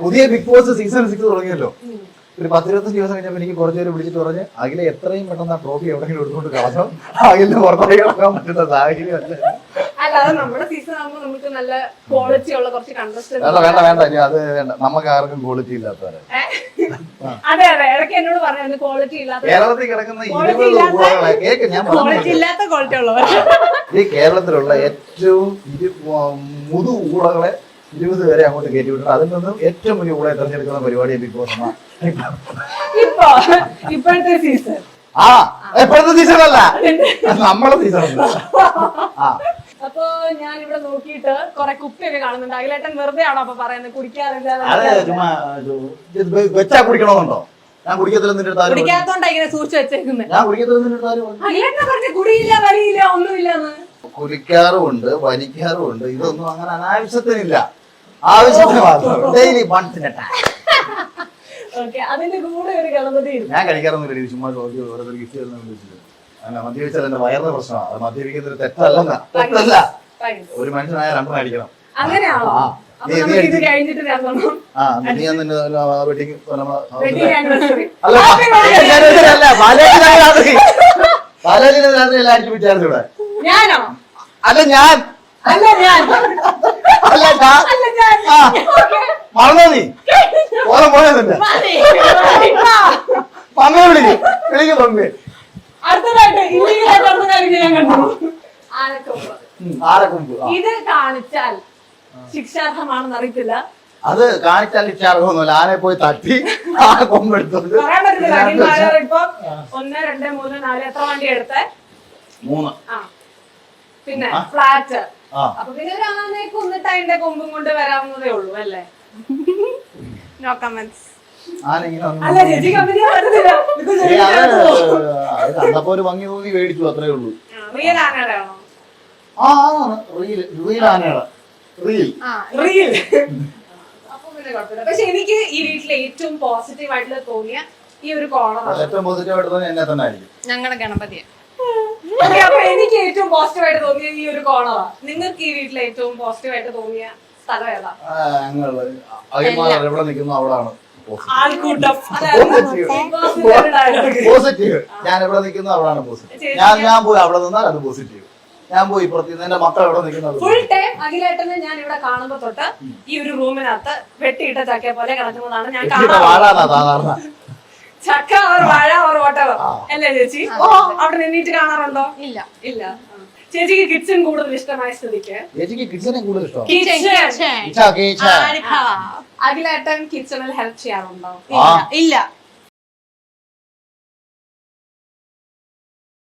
പുതിയ big boss season 6 തുടങ്ങിയല്ലോ. ഒരു 10-25 ദിവസം കഴിഞ്ഞപ്പോൾ എനിക്ക് കുറച്ചുപേര് വിളിച്ചിട്ട് പറഞ്ഞ് അഖിലെ എത്രയും പെട്ടെന്ന് ആ ട്രോഫി എവിടെയെങ്കിലും എടുത്തുകൊണ്ട് കളഞ്ഞോ, അഖിലിന് പുറത്തേക്ക് കളക്കാൻ പറ്റുന്ന സാഹചര്യം അല്ല. വേണ്ട ഇനി അത് വേണ്ട, നമുക്ക് ആർക്കും ക്വാളിറ്റി ഇല്ലാത്തവരെ. കേരളത്തിൽ കിടക്കുന്ന 20 ഊളകളെ കേക്ക് ഞാൻ ഈ കേരളത്തിലുള്ള ഏറ്റവും മുതു ഊളകളെ 20 പേരെ അങ്ങോട്ട് കയറ്റി വിട്ടിട്ട് അതിൽ നിന്നും ഏറ്റവും വലിയ ഊളെ തെരഞ്ഞെടുക്കുന്ന പരിപാടിയാണ് ബിഗ് ബോസ്. ഇപ്പോഴത്തെ സീസൺ എപ്പോഴത്തെ സീസൺ അല്ല, നമ്മളെ സീസൺ. അപ്പൊ ഞാൻ ഇവിടെ നോക്കിയിട്ട് കൊറേ കുപ്പിയൊക്കെ കാണുന്നുണ്ട്. അഖിലേട്ടൻ വെറുതെ ആണോ അപ്പൊ പറയുന്നത് കുടിക്കാറില്ല? വെച്ചാ കുടിക്കണമെന്നുണ്ടോ? ഞാൻ കുടിക്കാത്തോണ്ടാ ഇങ്ങനെ സൂക്ഷിച്ചു വെച്ചേക്കുന്നത്. ഞാൻ കുടിക്കത്തില്ല. അഖിലേട്ടനെ പറഞ്ഞ് കുടിയില്ല വലിയില്ല ഒന്നുമില്ലെന്ന്. കുടിക്കാറുമുണ്ട്, വലിക്കാറുമുണ്ട്. ഇതൊന്നും അങ്ങനെ അനാവശ്യത്തിനില്ല, ആവശ്യത്തിന് മാത്രം. ഡെയിലി വൺസിന് അതിന്റെ കൂടെ ഒരു ഗണപതി. ഞാൻ കഴിക്കാറൊന്നുമില്ല, ചുമ്മാ ഓരോരുത്തർ ഗിഫ്റ്റ് തരുന്ന അല്ല. മദ്യപിച്ചാൽ എന്റെ വയറിന്റെ പ്രശ്നമാണ്. അത് മദ്യപിക്കുന്നത് തെറ്റല്ല, തെറ്റല്ല. ഒരു മനുഷ്യനായ രണ്ടെണ്ണം അടിക്കണം. അങ്ങനെയാണോ? ഞാനോ? അല്ല ഞാൻ മറന്നോ നീ? ഓരോ പോയതല്ല പമ്മയെ വിളിക്കും പമ്മയെ. ഇത് കാണിച്ചാൽ ശിക്ഷാർഹമാണെന്ന് അറിയത്തില്ല. അത് കാണിച്ചാൽ ശിക്ഷാർഹമൊന്നുമില്ല. ആനെ പോയി തട്ടി ആ കൊമ്പെടുത്തോണ്ട് ഇപ്പൊ 1, 2, 3, 4 എത്ര വണ്ടി എടുത്തേ? 3. പിന്നെ ഫ്ലാറ്റ്. അപ്പൊ പിന്നെ ഒരു ആനയെ കൊന്നിട്ട് അതിന്റെ കൊമ്പും കൊണ്ട് വരാവുന്നതേ ഉള്ളൂ അല്ലേ? No comments. അല്ല ചേച്ചി കണ്ടപ്പോ ഒരു ഭംഗി തോന്നി മേടിച്ചു, അത്രേ ഉള്ളൂ. റിയൽ ആനയുടെ ആണോ? റിയൽ ആനയുടെ റിയൽ. അപ്പൊ പിന്നെ കുഴപ്പമില്ല. പക്ഷെ എനിക്ക് ഈ വീട്ടിൽ ഏറ്റവും പോസിറ്റീവ് ആയിട്ട് തോന്നിയ ഈ ഒരു കോർണർ ഏറ്റവും പോസിറ്റീവ് ആയിട്ട് തോന്നിയ എന്നെ തന്നെ ആയിരിക്കും. ഞങ്ങളുടെ ഗണപതിയെ. അപ്പൊ എനിക്ക് ഏറ്റവും പോസിറ്റീവ് ആയിട്ട് തോന്നിയ ഈ ഒരു കോർണറാ. നിങ്ങൾക്ക് ഈ വീട്ടിൽ ഏറ്റവും പോസിറ്റീവ് ആയിട്ട് തോന്നിയ സ്ഥലം ഏതാ? എവിടെ നിൽക്കുന്നു അവിടാണ് ആൾക്കൂട്ടം. പോസിറ്റീവ്. ഞാൻ എവിടെ നിൽക്കുന്നു അവിടാണ് പോസിറ്റീവ്. ഞാൻ പോയി അവിടെ നിന്നാൽ അത് പോസിറ്റീവ്. ഞാൻ പോയി ഇപ്പുറത്ത് എന്റെ മക്കൾ എവിടെ നിൽക്കുന്നത് ഫുൾ ടൈം അഖിലേട്ടനെ ഞാൻ ഇവിടെ കാണുമ്പോ തൊട്ട് ഈ ഒരു റൂമിനകത്ത് വെട്ടിയിട്ട ചക്കയെ പോലെ കിടക്കുന്നതാണ് ഞാൻ കാണാറുള്ളത്. ചക്ക അവർ വാഴ അവർ വോട്ടവർ അല്ലേ ചേച്ചി? അവിടെ നിന്നിട്ട് കാണാറുണ്ടോ? ഇല്ല ഇല്ല. ചേച്ചിക്ക് കിച്ചൺ കൂടുതൽ ഇഷ്ടമായ സ്ഥിതിക്ക് അഖിലേട്ടൻ കിച്ചണിൽ ഹെൽപ്പ് ചെയ്യാറുണ്ടോ? ഇല്ല.